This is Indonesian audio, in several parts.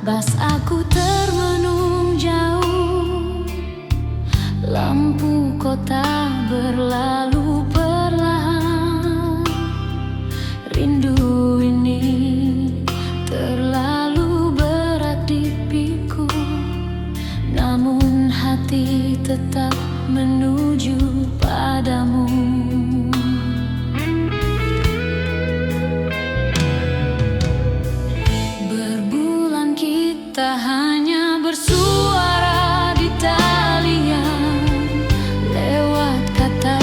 Bas aku termenung jauh, lampu kota berlalu perlahan. Rindu ini terlalu berat di piku, namun hati tetap menuju padamu. Berbulan kita hanya bersuara di talian, lewat kata,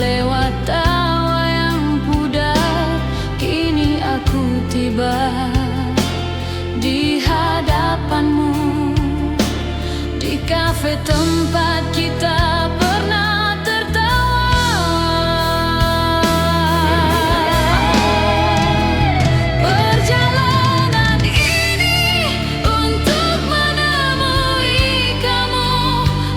lewat tawa yang pudar. Kini aku tiba di hadapanmu, di kafe tempat kita pernah tertawa. Perjalanan ini untuk menemui kamu,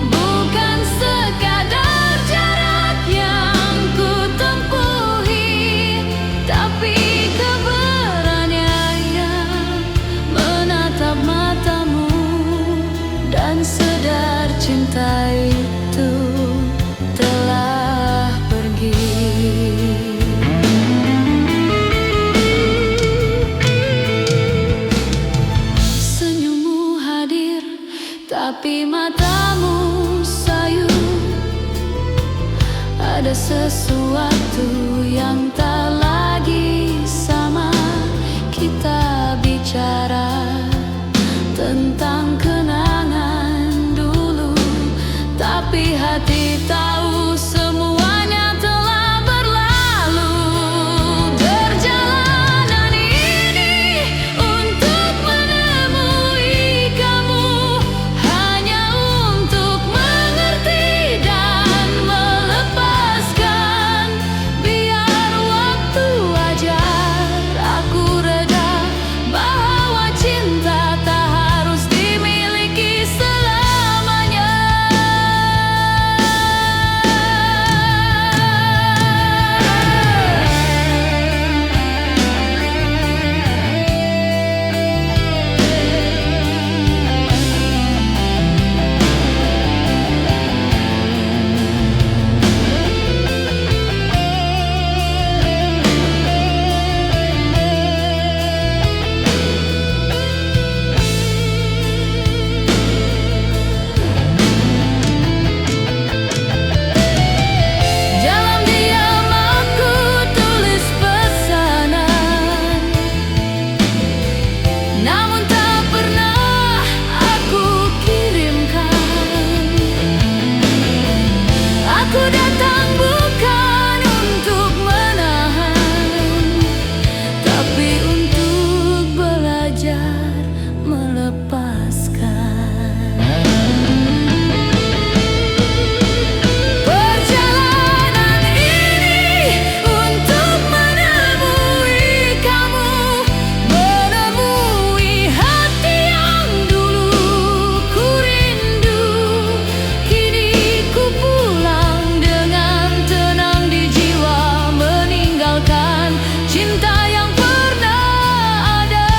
bukan sekadar jarak yang ku tempuhi, tapi keberanian menatap matamu dan sadar cinta itu telah pergi. Senyummu hadir, tapi matamu sayu. Ada sesuatu yang tak lagi sama. Kita bicara tentang kenangan dulu, tapi hati tahu semuanya telah berlalu. Perjalanan ini untuk menemui kamu, hanya untuk mengerti dan melepaskan. Biar waktu ajar aku reda, bahwa cinta tak harus dimiliki selamanya. Dalam diam aku tulis pesanan, namun tak pernah aku kirimkan. Aku datang bukan untuk menahan, tapi untuk belajar melepaskan. Perjalanan ini untuk menemui kamu, menemui hati yang dulu ku rindu. Kini ku pulang dengan tenang di jiwa, meninggalkan cinta yang pernah ada.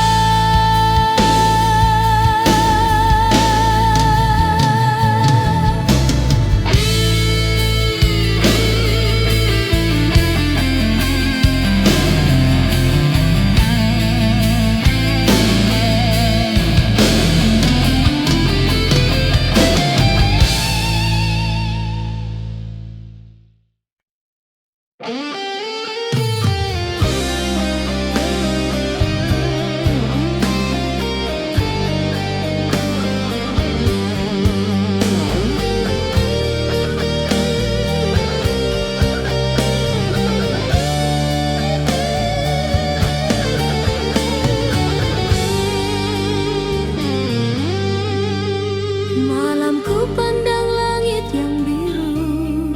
Malam ku pandang langit yang biru,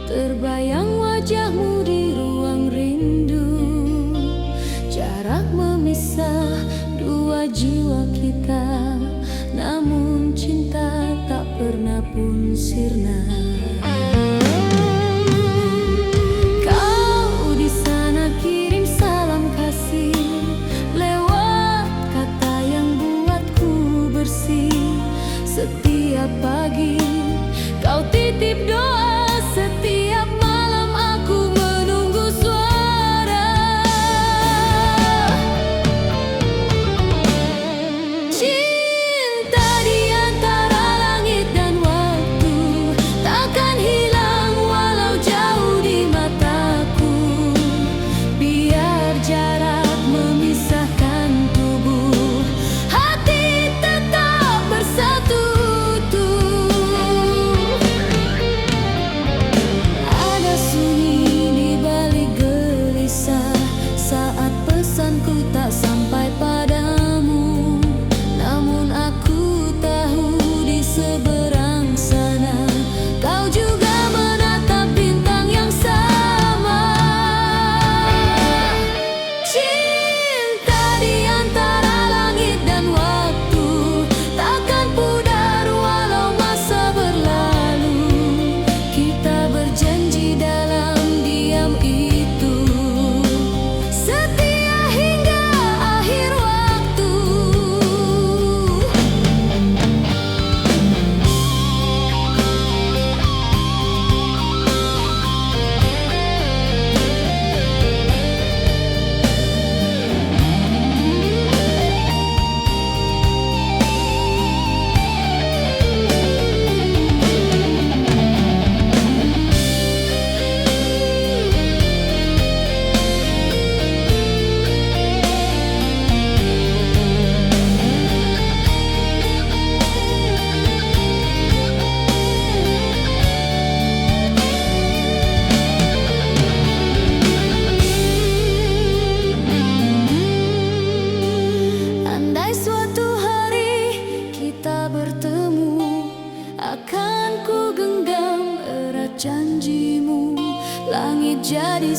terbayang wajahmu di ruang rindu. Jarak memisah dua jiwa kita, namun cinta tak pernah pun sirna. Kau di sana kirim salam kasih lewat kata yang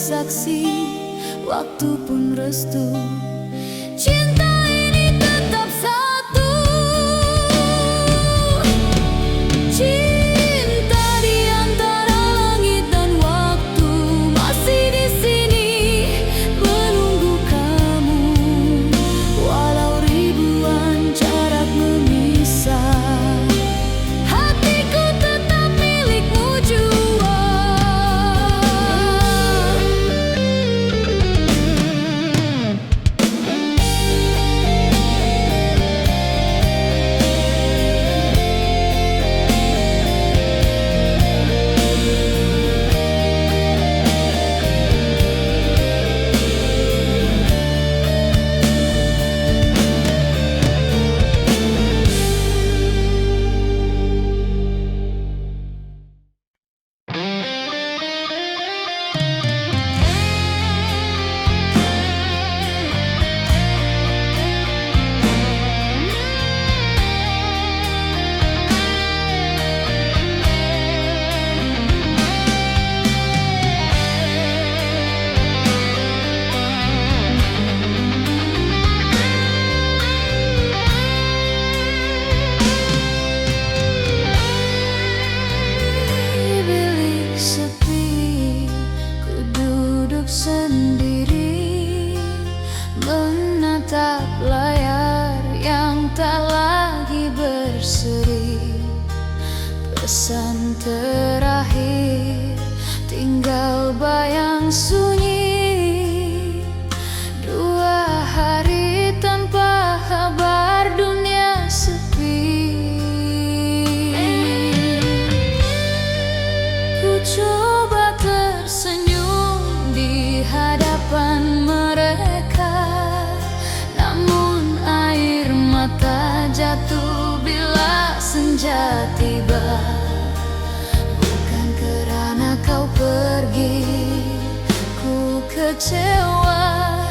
saksi, waktu pun restu. Cinta ini tetap satu. Cinta di antara langit dan waktu masih di sini menunggu kamu. Walau ribuan jarak memisah, hatiku tetap milikmu jua. Sendiri menatap layar yang tak lagi berseri. Pesan terakhir tinggal bayang sunyi. 2 hari tanpa kabar, dunia sepi. Ku coba tersenyum di hadapan mereka, namun air mata jatuh bila senja tiba. Bukan kerana kau pergi ku kecewa,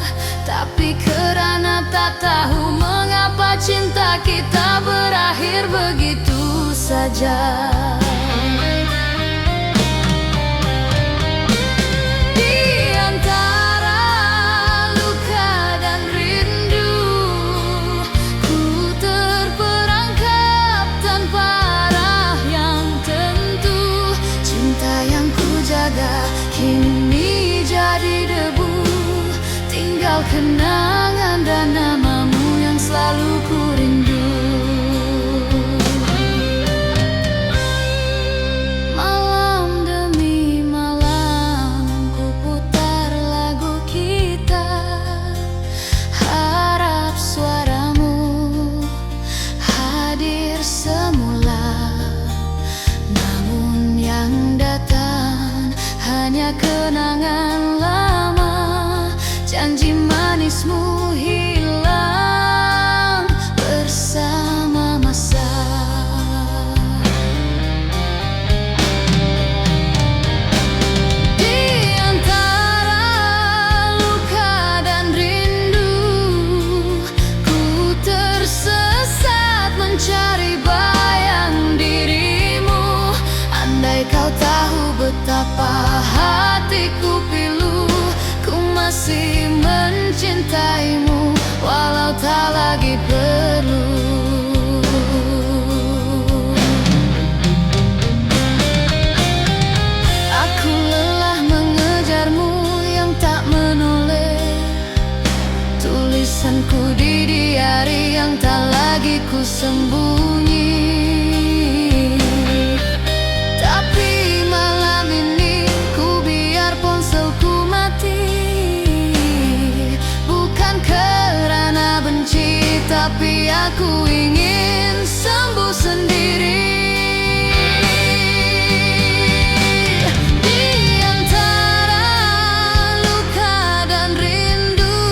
tapi kerana tak tahu mengapa cinta kita berakhir begitu saja. Kini jadi debu, tinggal kenangan dan namamu yang selalu ku rindu. Malam demi malam ku putar lagu kita, harap suaramu hadir semula. Namun yang datang hanya kenangan lama, janji manismu hilang bersama masa. Di antara luka dan rindu, ku tersesat mencari bayang dirimu. Andai kau tahu betapa hatiku pilu, ku masih mencintaimu walau tak lagi perlu. Aku lelah mengejarmu yang tak menoleh, tulisanku di diari yang tak lagi ku sembunyi. Tapi aku ingin sembuh sendiri. Di antara luka dan rindu,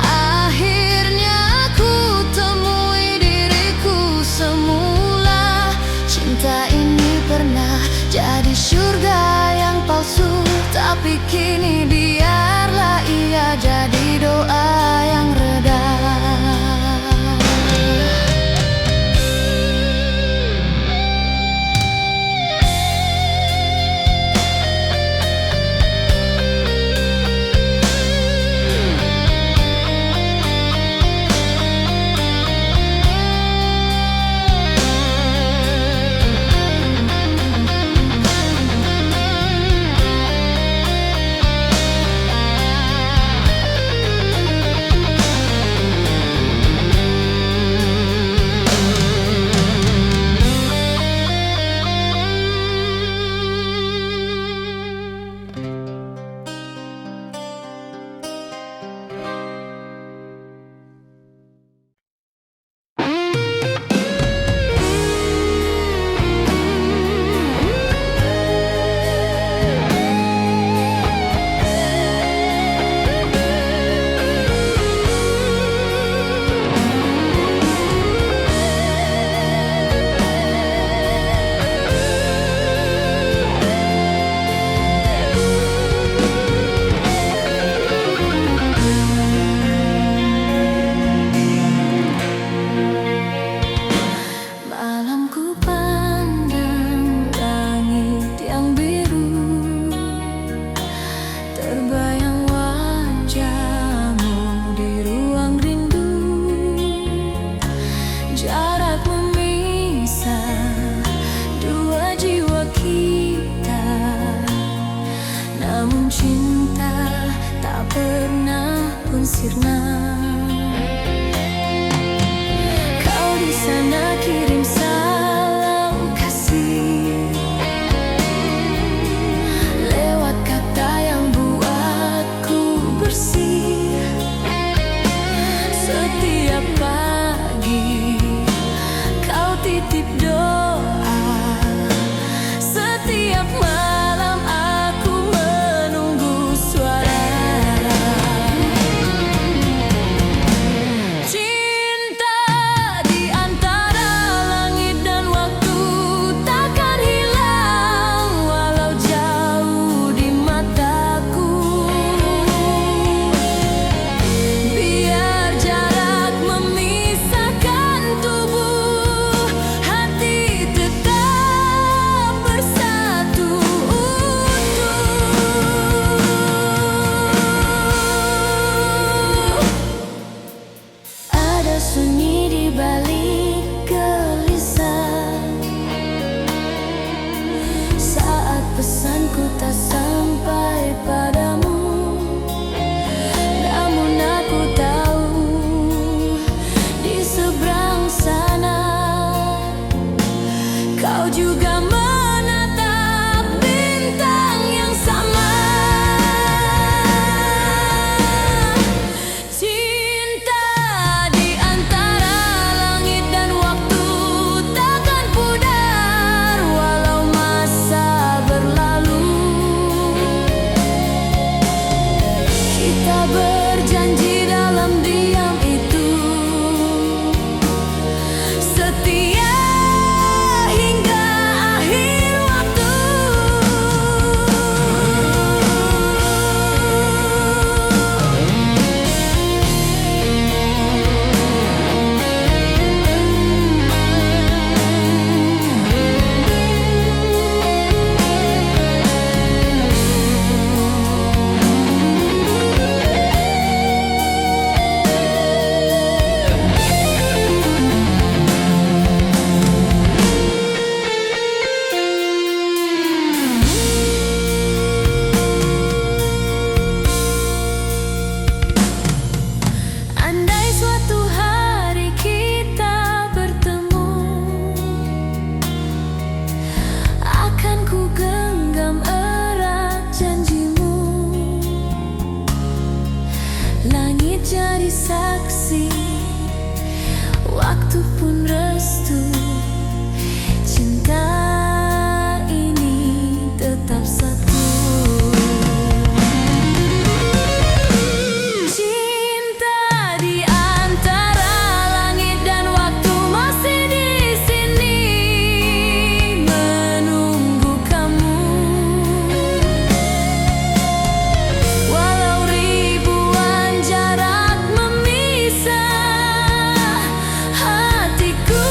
akhirnya ku temui diriku semula. Cinta ini pernah jadi surga yang palsu, tapi kini biarlah ia jadi doa yang reda. sirna. Kau di sana kirim salam kasih lewat kata yang buatku bersih. Setiap pagi kau titip doa, setiap malam aku menunggu suara. Cinta di antara langit dan waktu takkan hilang walau jauh di mataku. Biar jarak memisahkan tubuh, hati tetap bersatu utuh. Ada sunyi di balik gelisah saat pesanku tak sampai padamu. Namun aku tahu di seberang sana kau juga menatap bintang yang sama. Cinta di antara langit dan waktu takkan pudar walau masa berlalu. Kita berjanji dalam diam itu setia hingga akhir waktu. Andai suatu hari kita bertemu, akan ku genggam erat janjimu. Langit jadi saksi, waktu pun restu. Cinta ini tetap satu. Cinta di antara langit dan waktu masih di sini menunggu kamu. Walau ribuan jarak memisah, hatiku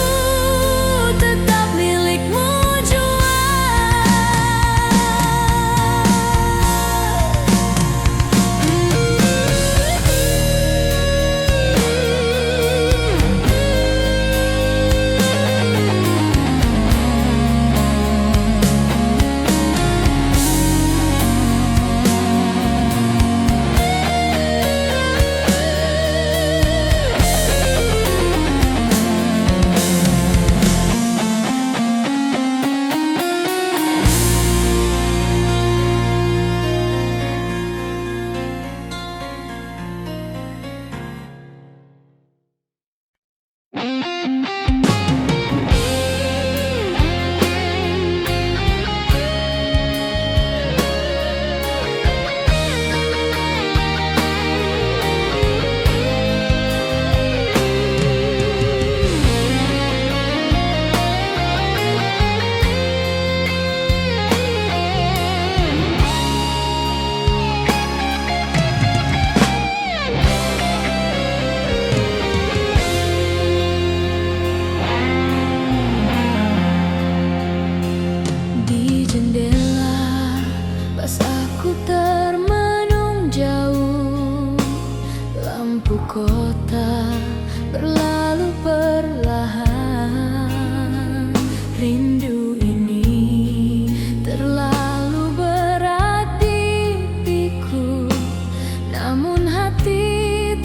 tetap milikmu jua. kota berlalu perlahan. Rindu ini terlalu berat di piku, namun hati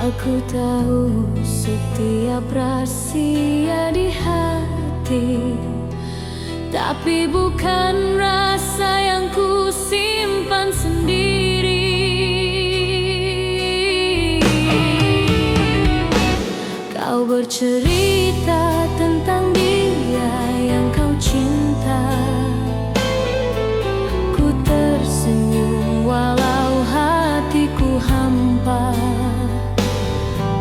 Aku tahu setiap rahasia di hati, tapi bukan rasa yang ku simpan sendiri. Kau bercerita tentang dia yang kau cinta. Ku tersenyum walau hatiku hampa.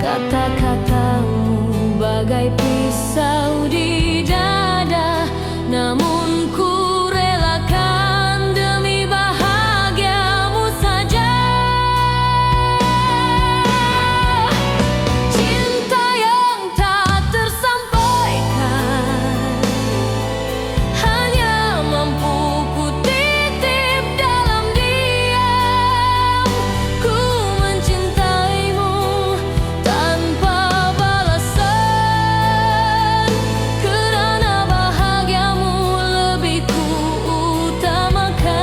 Kata-katamu bagai pisau di dada, namun ku relakan demi bahagiamu saja. Cinta yang tak tersampaikan hanya mampu ku titip dalam diam. Ku mencintaimu tanpa balasan, kerana bahagiamu lebih ku utamakan.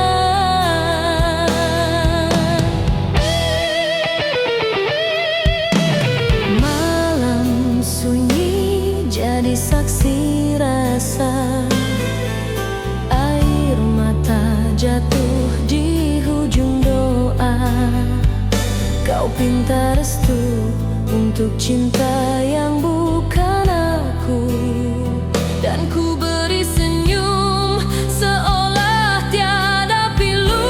Malam sunyi jadi saksi rasa, air mata jatuh di hujung doa. Kau pinta restu untuk cinta yang bukan aku, dan ku beri senyum seolah tiada pilu.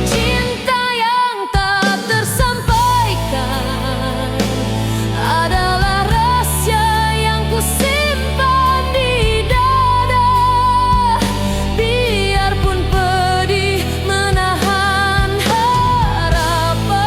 Cinta yang tak tersampaikan adalah rahasia yang ku simpan di dada. Biarpun pedih menahan harapan,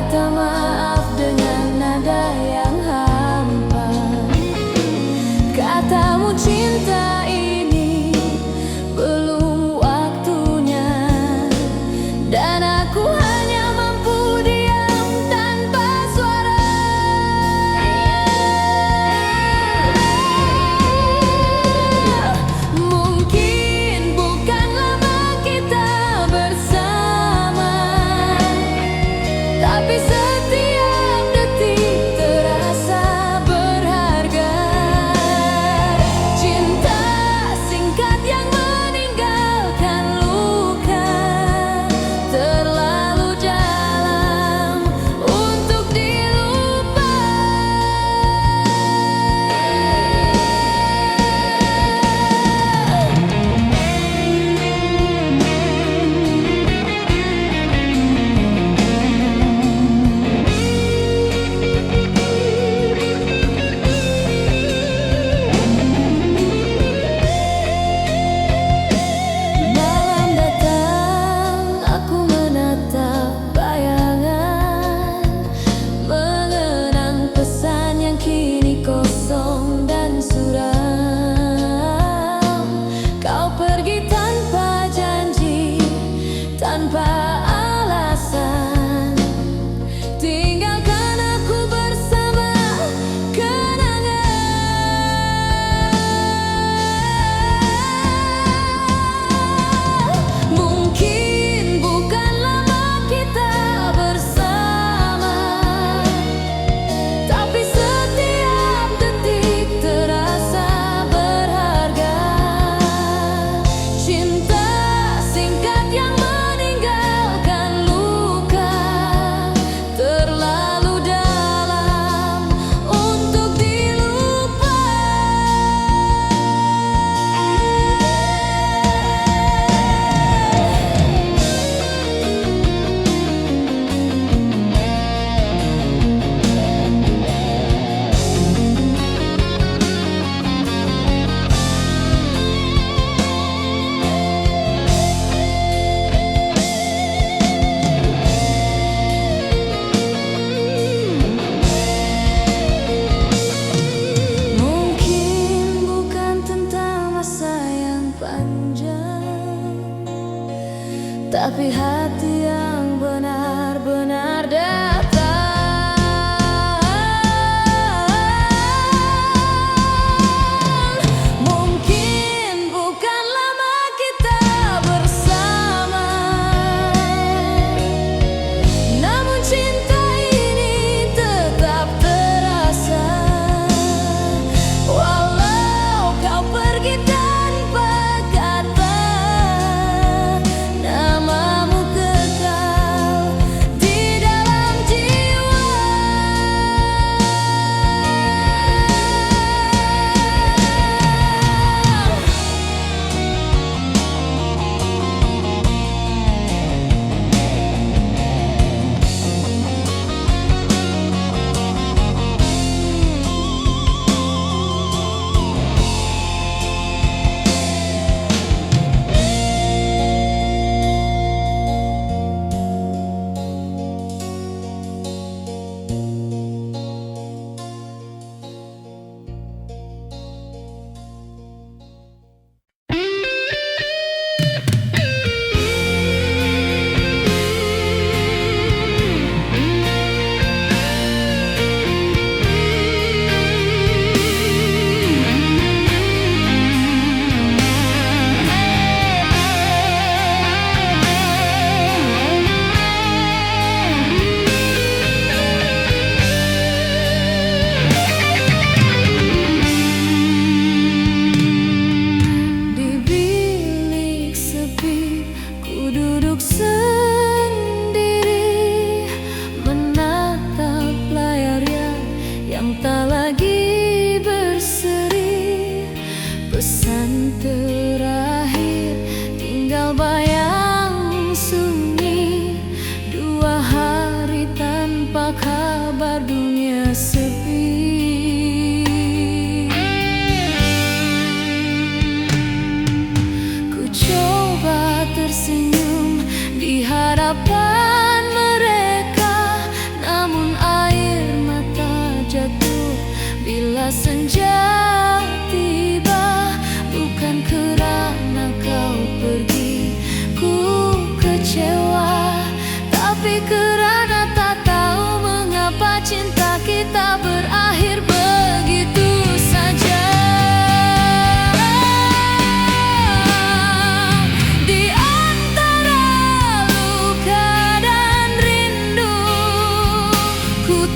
kata maaf dengan nada yang hampa. Katamu cinta ini belum waktunya, dan aku hanya mampu diam tanpa suara. Mungkin bukan lama kita bersama, tapi setiap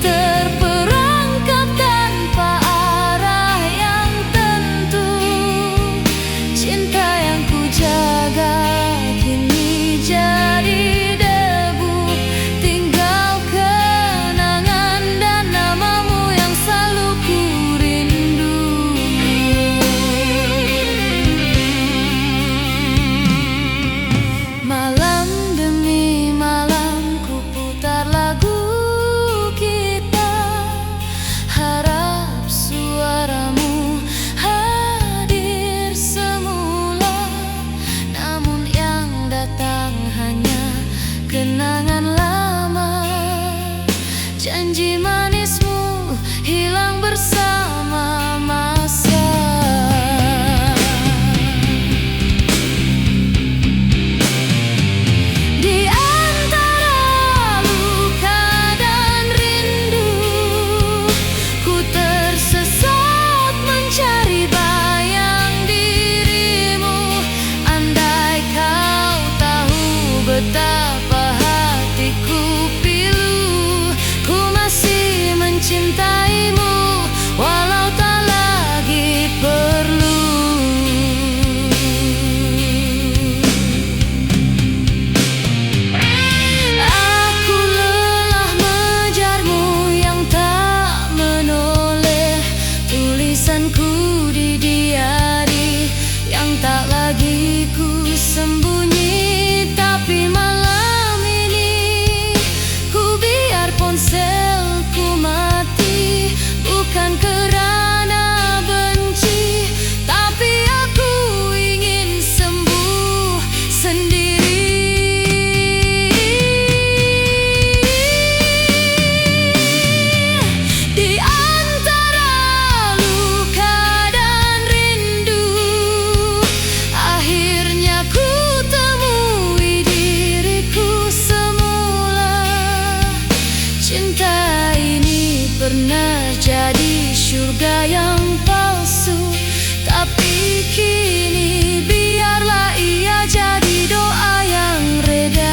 terperangkap tanpa arah yang tentu. Cinta yang ku jaga kini jadi debu, tinggal kenangan dan namamu yang selalu ku rindu. Malam demi malam ku putar lagu kita, harap suaramu hadir semula. Namun yang datang hanya kenangan lama, janji manismu hilang bersama masa. Di antara luka dan rindu, ku tersesat mencari bayang dirimu. Andai kau tahu betapa hatiku pilu, ku masih mencintaimu walau tak lagi perlu. Aku lelah mengejarmu yang tak menoleh, tulisanku di diari yang tak lagi ku sembunyi. Tapi malam ini ku biar ponselku mati, bukan kerana benci, tapi aku ingin sembuh sendiri. Di antara luka dan rindu, akhirnya ku temui diriku semula. Cinta ini pernah jadi surga yang palsu, tapi kini biarlah ia jadi doa yang reda.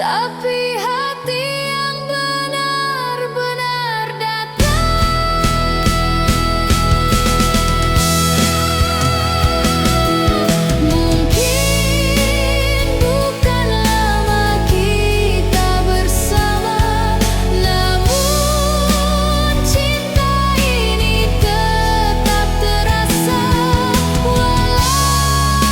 tapi hati yang benar-benar datang. Mungkin bukan lama kita bersama, namun cinta ini tetap terasa. Walau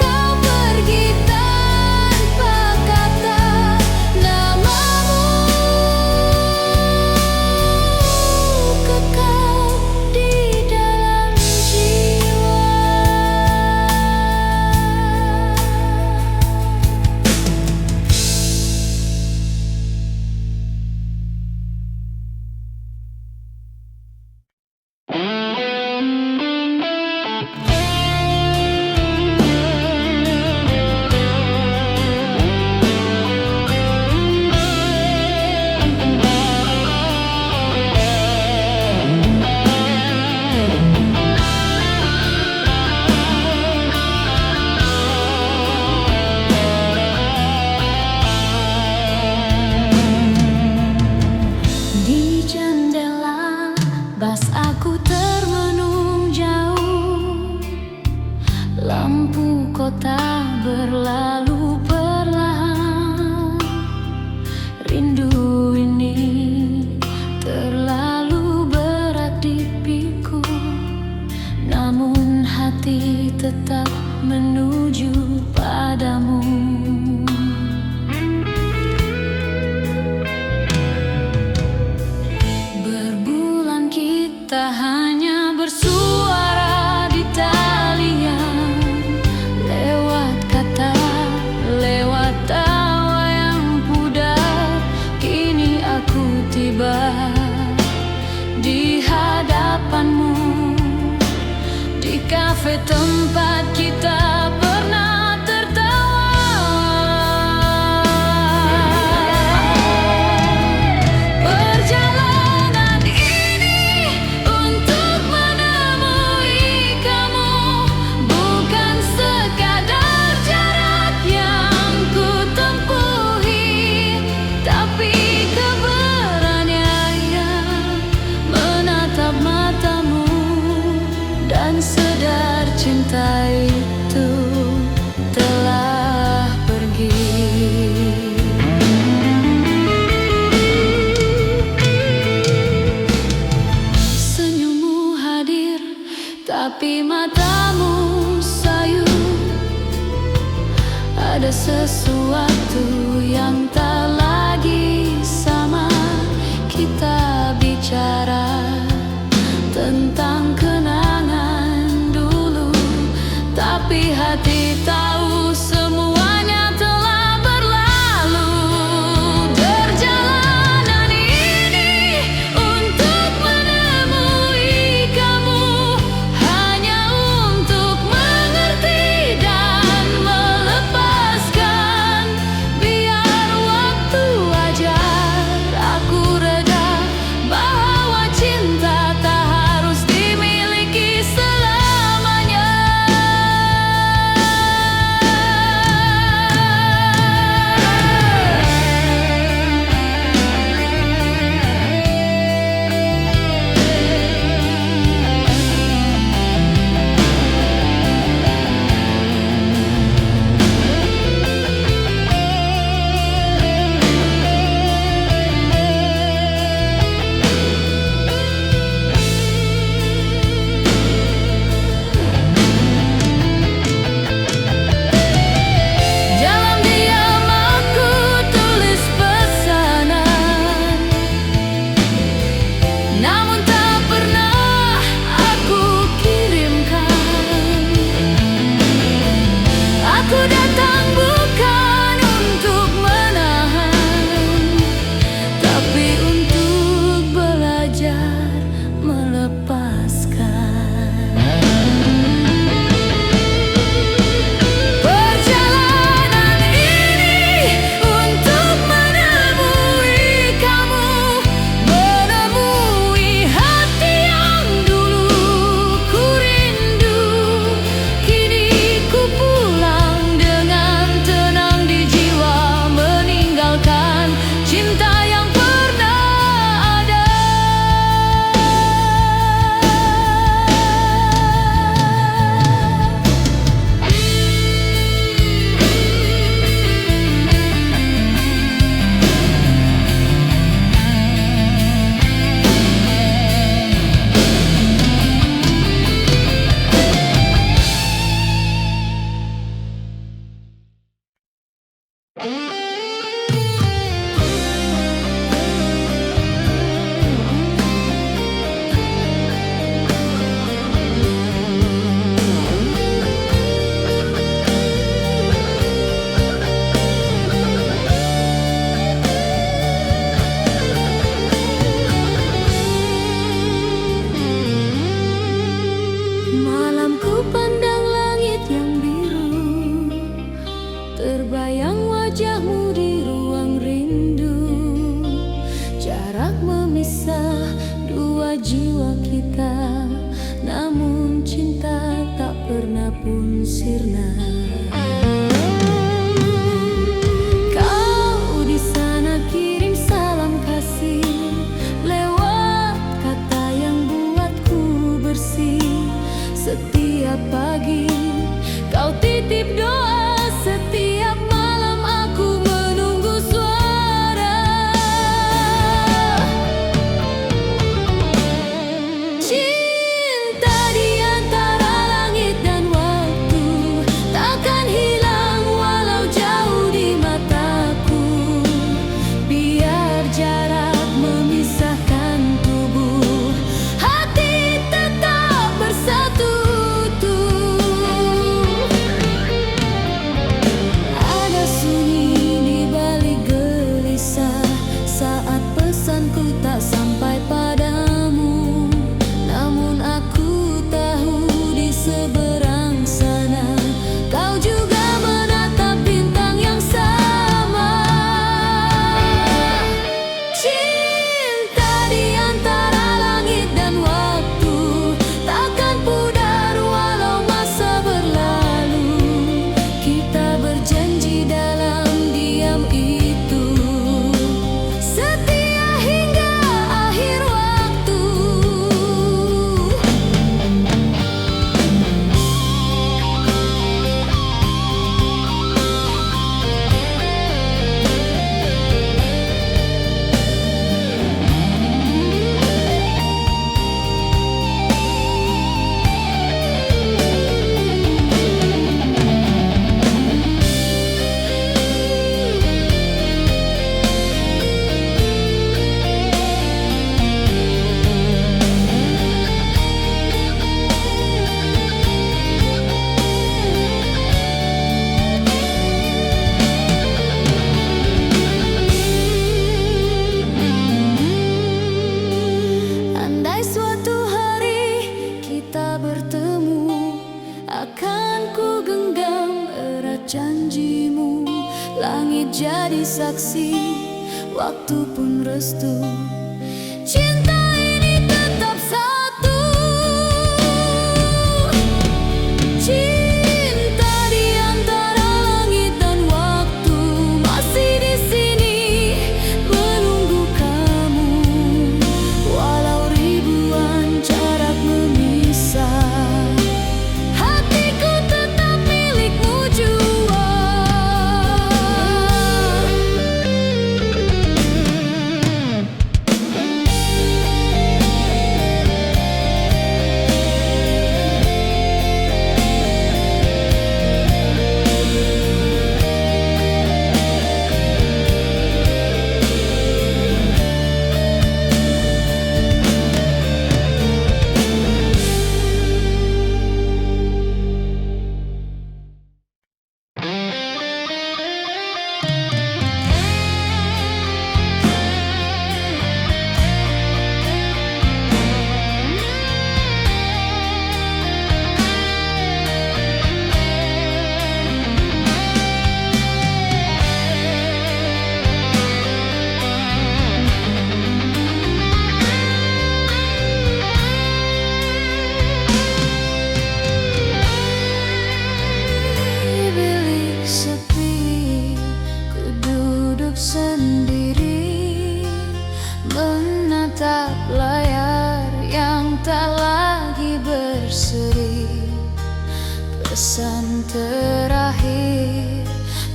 kau pergi tanpa kata, namamu kekal di dalam jiwa. Di jendela bas aku termenung jauh, lampu kota berlalu perlahan. Rindu ini terlalu berat di piku, namun hati tetap menuju padamu. Berbulan kita hanya bersuara di talian, lewat kata, lewat tawa yang pudar. Kini aku tiba di hadapanmu, di kafe tempat kita pernah tertawa. Perjalanan ini untuk menemui kamu, bukan sekadar jarak yang ku tempuhi, tapi keberanian menatap matamu dan sadar cinta itu telah pergi. Senyummu hadir, tapi matamu sayu. Ada sesuatu yang tak lagi sama. Kita bicara tentang kenangan dulu, tapi hati tahu semuanya telah berlalu. Perjalanan ini untuk menemui kamu, hanya untuk mengerti dan melepaskan. Biar waktu ajar aku reda bahwa Malam ku pandang langit yang biru, terbayang wajahmu di ruang rindu. Jarak memisah dua jiwa kita, namun cinta tak pernah pun sirna. Kau di sana kirim salam kasih lewat kata yang buatku bersih. Setiap pagi kau titip doa, setiap malam aku menunggu suara. Cinta di antara langit dan waktu takkan hilang walau jauh di mataku. Biar jarak memisahkan tubuh, hati tetap bersatu. Saat pesanku tak sampai padamu, namun aku tahu di seberang sana kau juga menatap bintang yang sama. Cinta di antara langit dan waktu takkan pudar walau masa berlalu. Kita berjanji dalam diam itu setia hingga akhir waktu. Andai suatu hari kita bertemu, akan ku genggam erat janjimu. Langit jadi saksi, waktu pun restu. Cinta ini tetap satu. Cinta di antara langit dan waktu masih di sini menunggu kamu. Walau ribuan jarak memisah, hatiku tetap milikmu jua. Pesan terakhir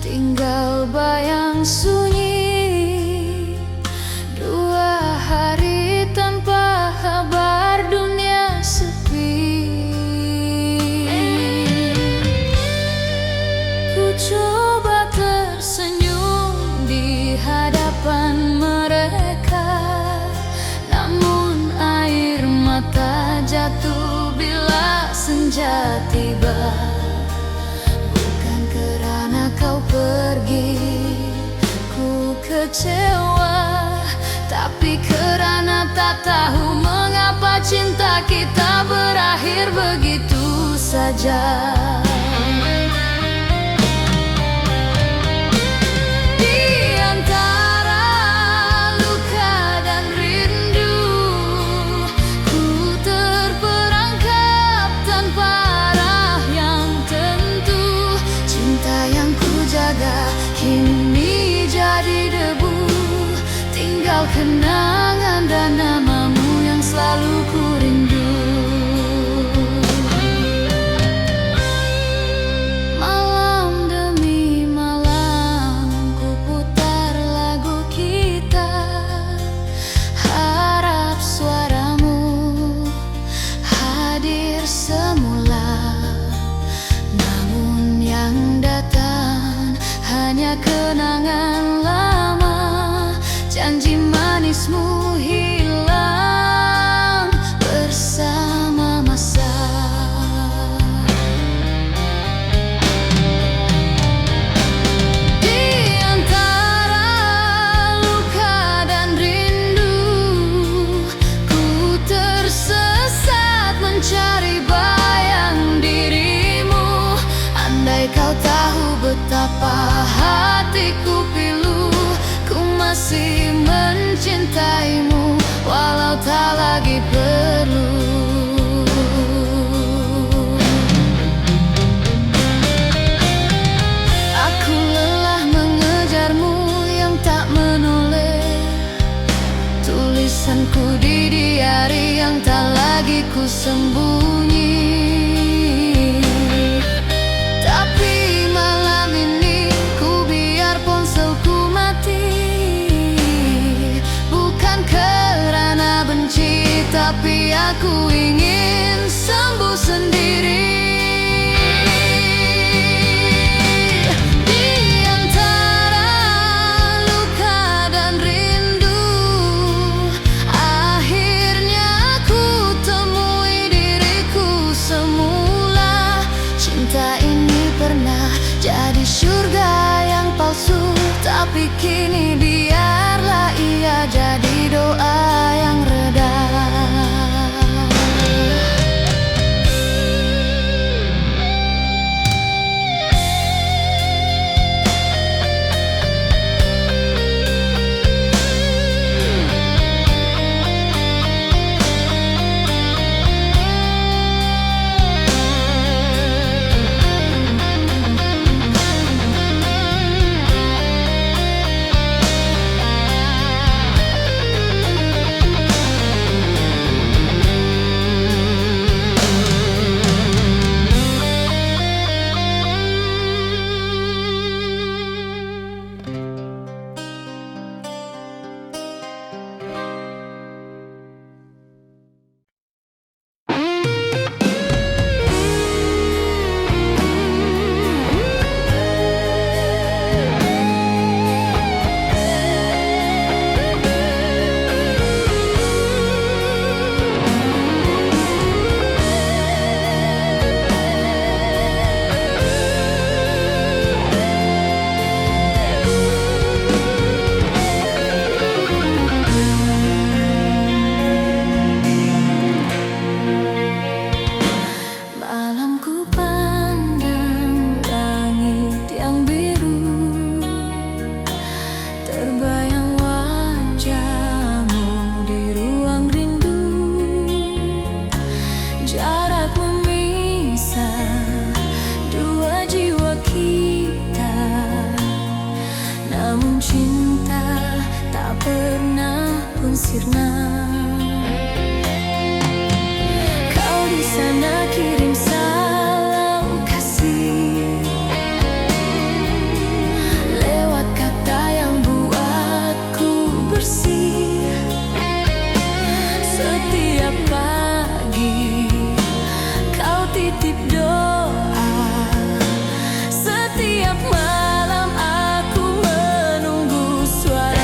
tinggal bayang sunyi. 2 hari tanpa kabar, dunia sepi. Ku coba tersenyum kecewa, tapi karena tak tahu mengapa cinta kita berakhir begitu saja. Kini jadi debu, tinggal kenangan dan namamu yang selalu ku rindu. Malam demi malam ku putar lagu kita, harap suaramu hadir semula. Namun yang datang hanya kenangan lama, janji manismu hilang bersama masa. Di antara luka dan rindu, ku tersesat mencari bayang dirimu. Andai kau tahu betapa hatiku pilu, ku masih mencintaimu walau tak lagi perlu. Aku lelah mengejarmu yang tak menoleh, tulisanku di diari yang tak lagi ku sembunyi. Tapi aku ingin sembuh sendiri. Di antara luka dan rindu, akhirnya ku temui diriku semula. Cinta ini pernah jadi surga yang palsu, tapi kini biarlah ia jadi doa yang reda. Kau di sana kirim salam kasih lewat kata yang buatku bersih. Setiap pagi kau titip doa, setiap malam aku menunggu suara.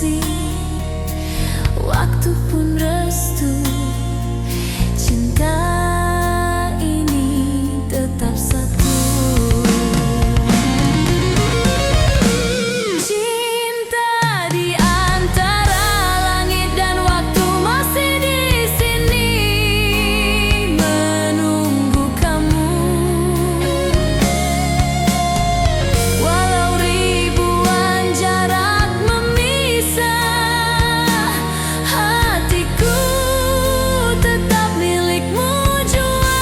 kasih, waktu pun restu. Cinta ini tetap satu. Cinta di antara langit dan waktu masih di sini menunggu kamu. Walau ribuan jarak memisah, hatiku tetap milikmu jua.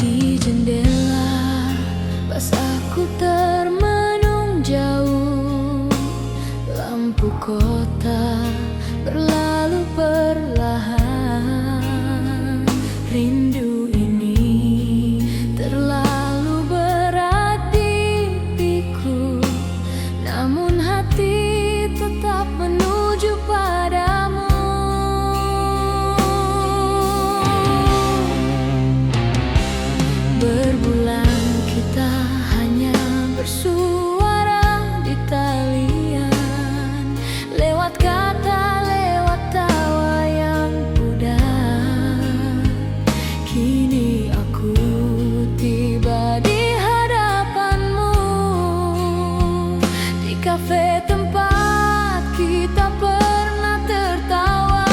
Di jendela pas aku termenung jauh, lampu kota berlalu perlahan. Rindu ini terlalu berat di piku, namun hati tetap menuju padamu. Berbulan kita hanya bersuara di talian, lewat kata, lewat tawa yang pudar. Kini aku tiba di hadapanmu, di kafe tempat kita pernah tertawa.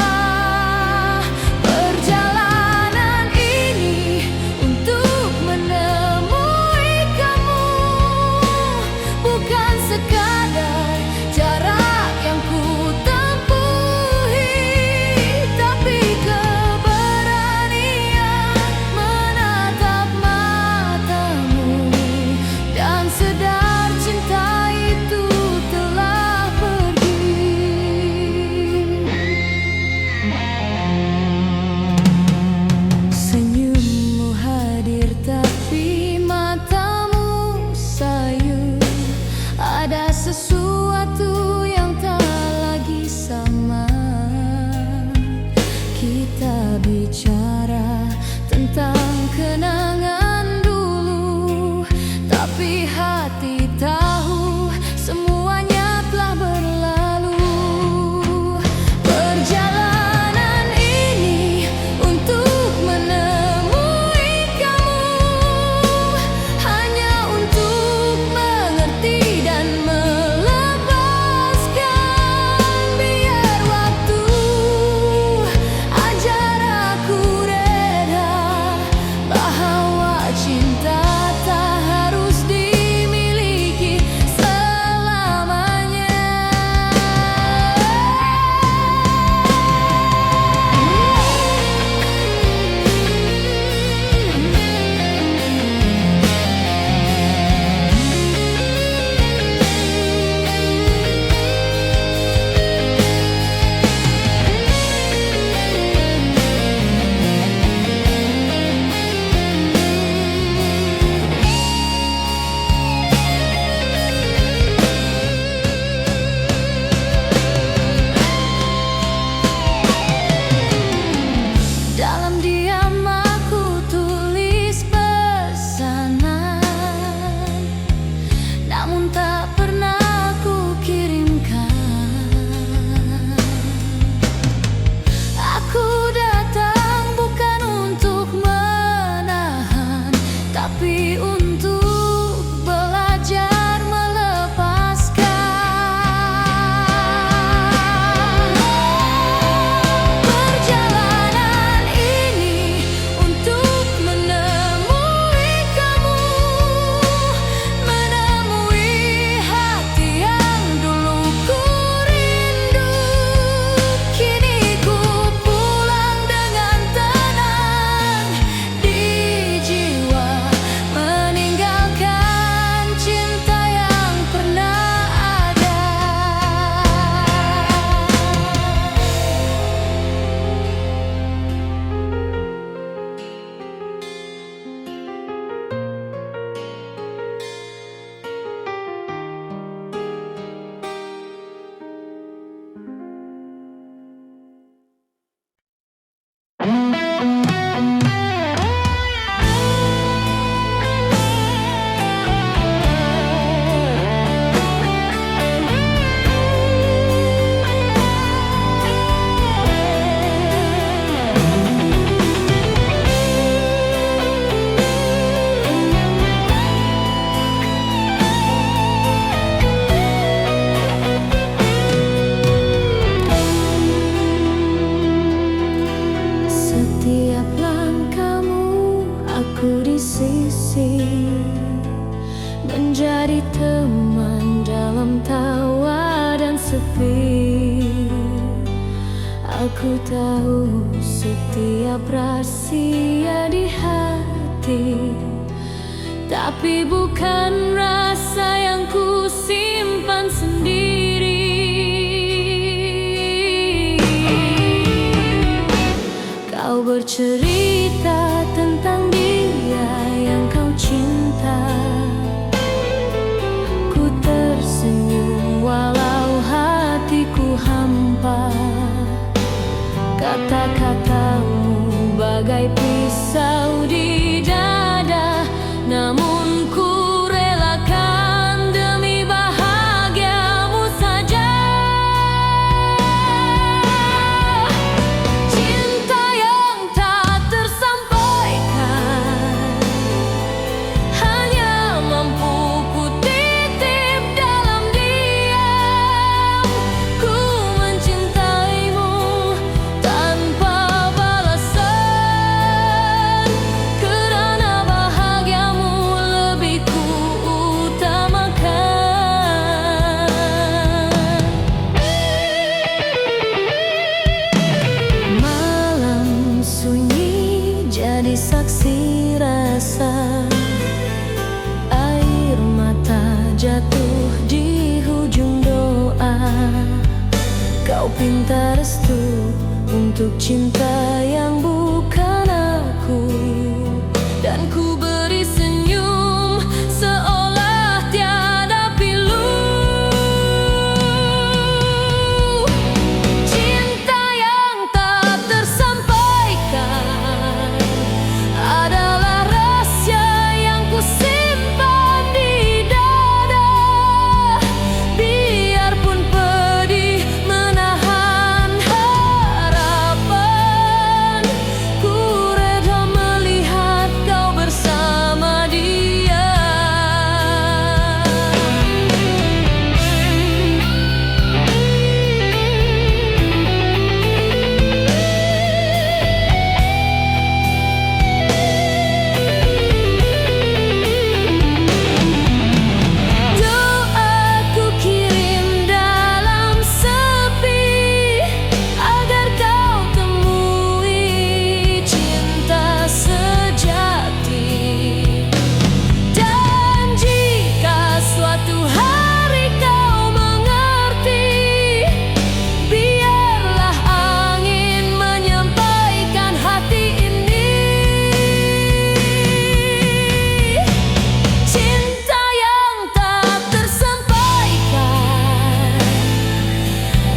Perjalanan ini untuk menemui kamu, bukan sekadar jarak yang ku tempuhi, tapi keberanian menatap matamu dan sadar cinta itu telah pergi. Senyummu hadir tapi matamu sayu, ada sesuatu yang tak lagi sama. Kita bicara tentang kenangan dulu, tapi hati tahu semuanya telah berlalu. Perjalanan ini untuk menemui kamu, hanya untuk mengerti dan melepaskan. Biar waktu ajar aku reda bahwa cinta tak harus dimiliki selamanya. Dalam diam aku tulis pesanan, namun tak pernah ku kirimkan. mencari teman dalam tawa dan sepi. Aku tahu setiap rahasia di hati, tapi bukan rasa yang ku simpan sendiri. Kau bercerita tentang dia yang kau cinta. Ku tersenyum walau hatiku hampa. Kata-katamu bagai pisau di dada, namun ku relakan demi bahagiamu saja. Cinta yang tak tersampaikan hanya mampu ku titip dalam diam. Ku mencintaimu tanpa balasan, kerana bahagiamu lebih ku utamakan. Malam sunyi jadi saksi rasa, air mata jatuh di hujung doa. Kau pinta restu untuk cinta yang bukan aku, dan ku beri senyum seolah tiada pilu. Cinta yang tak tersampaikan adalah rahasia yang ku simpan di dada. Biarpun pedih menahan harapan, ku reda melihat kau bersama dia. Doaku kirim dalam sepi, agar kau temui cinta sejati. Dan jika suatu hari kau mengerti, biarlah angin menyampaikan hati ini. Cinta yang tak tersampaikan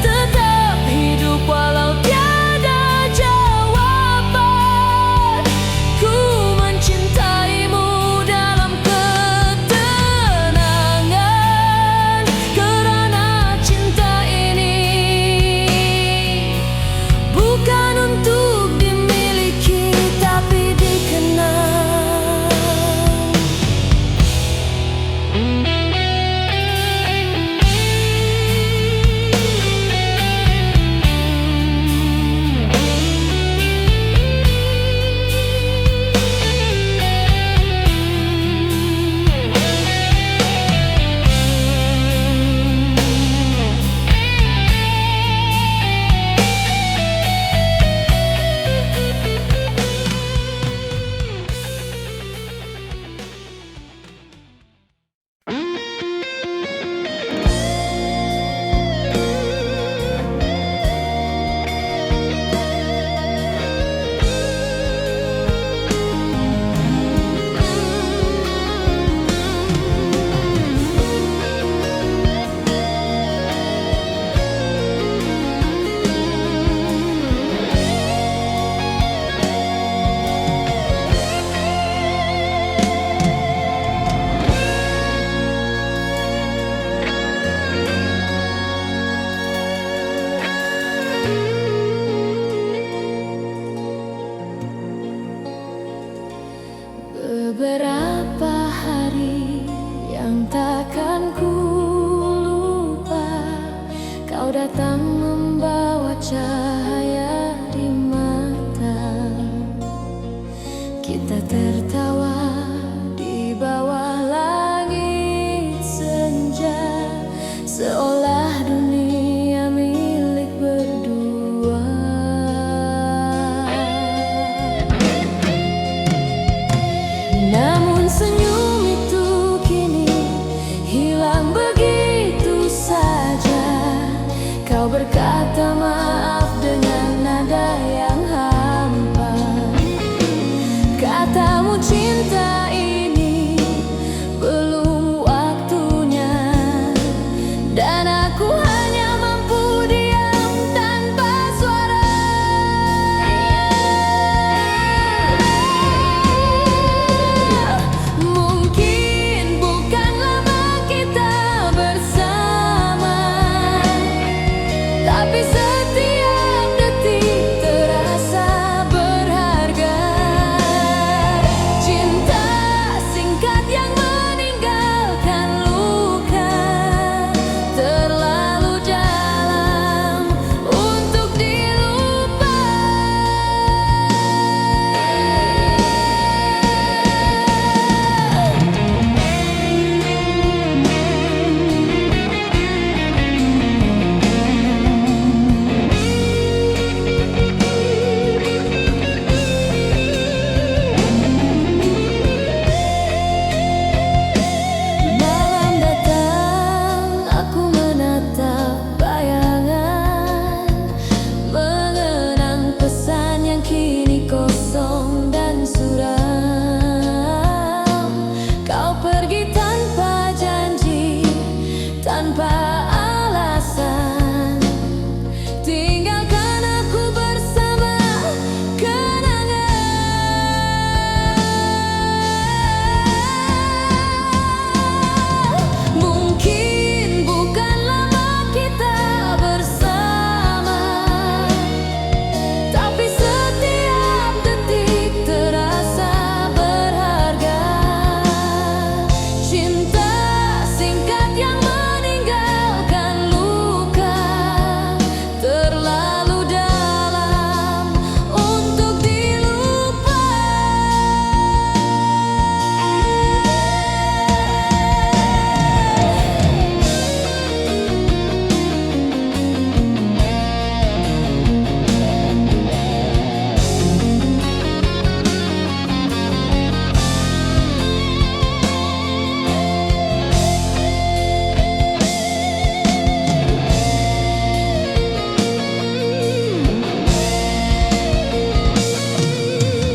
tetap hidup walau tiada jawaban. Ku mencintaimu dalam ketenangan, kerana cinta ini bukan untuk dimiliki tapi dikenang. Beberapa hari yang takkan ku lupa, kau datang membawa cahaya di mata. Kita tertawa di bawah langit hilang begitu saja. Kau berkata maaf dengan nada yang hampa. Katamu cinta ini belum waktunya, dan aku hanya mampu diam tanpa suara. Mungkin bukan lama kita bersama, tapi setiap detik terasa berharga. Cinta singkat yang meninggalkan luka, terlalu dalam untuk dilupa. Malam datang, aku menatap bayangan, mengenang pesan yang kini kosong dan suram. Kau pergi tanpa janji, tanpa alasan, tinggalkan aku bersama kenangan. Mungkin bukan lama kita bersama, tapi setiap detik terasa berharga. Cinta singkat yang meninggalkan luka, terlalu dalam untuk dilupa.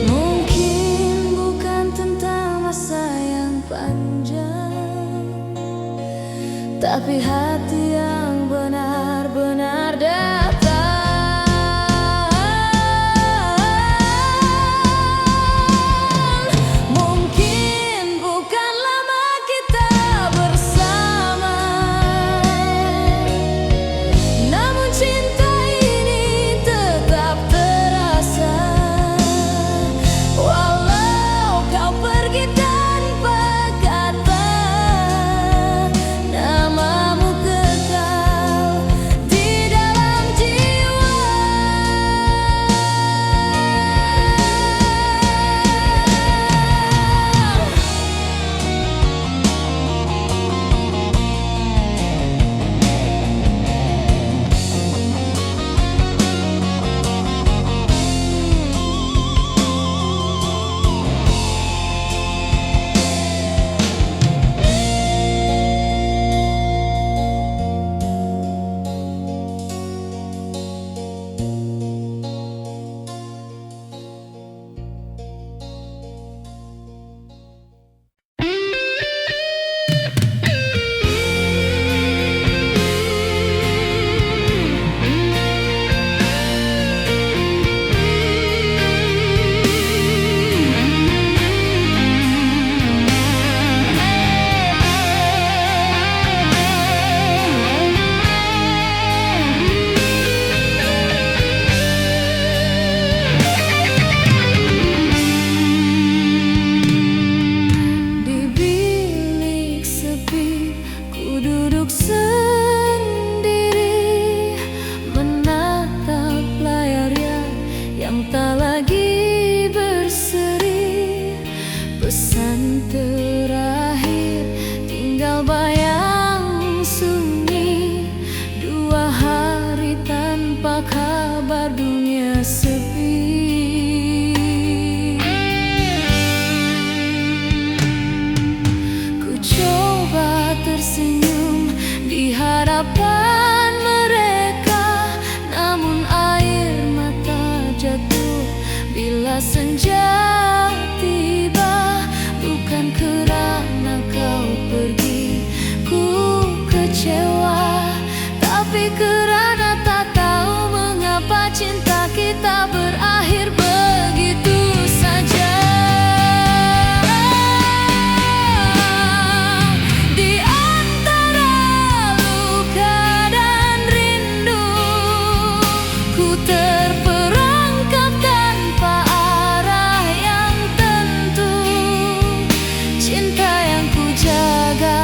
Mungkin bukan tentang masa yang panjang, tapi hati yang benar-benar datang. Mungkin bukan lama kita bersama, namun cinta ini tetap terasa. Walau kau pergi tanpa kata, namamu kekal di dalam jiwa. Di bilik sepi, ku duduk sendiri, menatap layarnya yang tak lagi berseri. Pesan terakhir tinggal bayang sunyi, 2 hari tanpa kabar dunia sepi. Ku coba tersenyum hadapan mereka, namun air mata jatuh bila senja tiba. Bukan kerana kau pergi ku kecewa, tapi kerana tak tahu mengapa cinta kita berakhir begitu saja. Di antara luka dan rindu, ku terperangkap tanpa arah yang tentu. Cinta yang ku jaga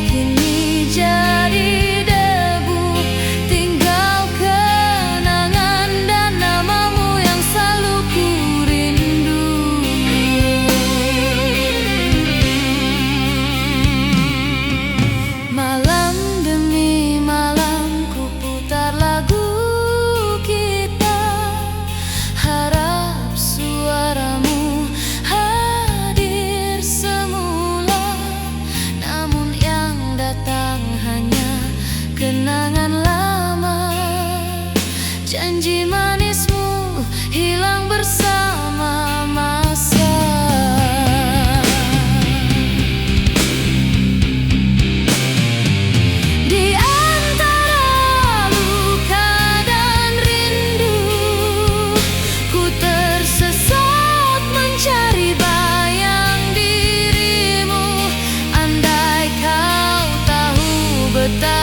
kini jadi debu, tinggal kenangan dan namamu yang selalu ku rindu. Malam demi malam ku putar lagu kita, harap suaramu hadir semula. Namun yang datang hanya kenangan lama, janji manismu hilang bersama masa. Di antara luka dan rindu, ku tersesat mencari bayang dirimu. Andai kau tahu betapa